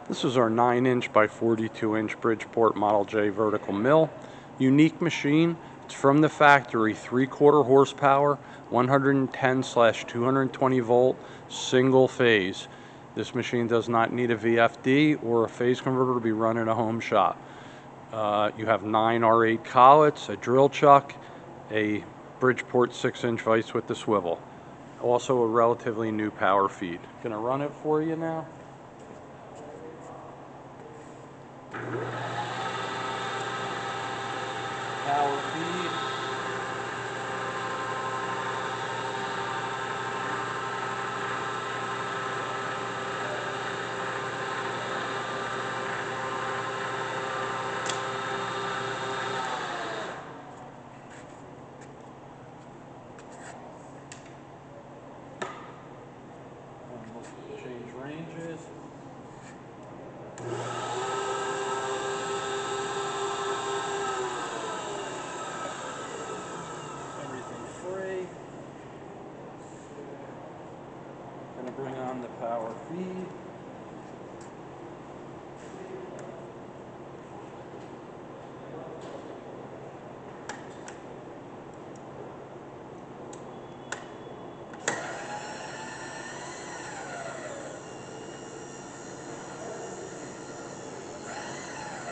This is our 9-inch by 42-inch Bridgeport Model J vertical mill. Unique machine. It's from the factory, 3/4 horsepower, 110/220 volt, single phase. This machine does not need a VFD or a phase converter to be run in a home shop. You have 9 R8 Collets, a drill chuck, a Bridgeport 6-inch vise with the swivel. Also a relatively new power feed. Gonna run it for you now. Power feed. Change ranges. Everything free. Gonna bring on the power feed.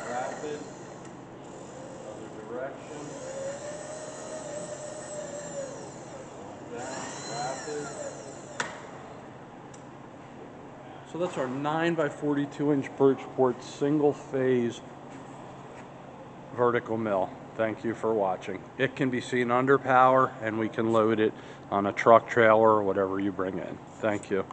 Rapid, other direction, down, rapid. So that's our 9 by 42-inch Bridgeport single phase vertical mill. Thank you for watching. It can be seen under power, and we can load it on a truck, trailer, or whatever you bring in. Thank you.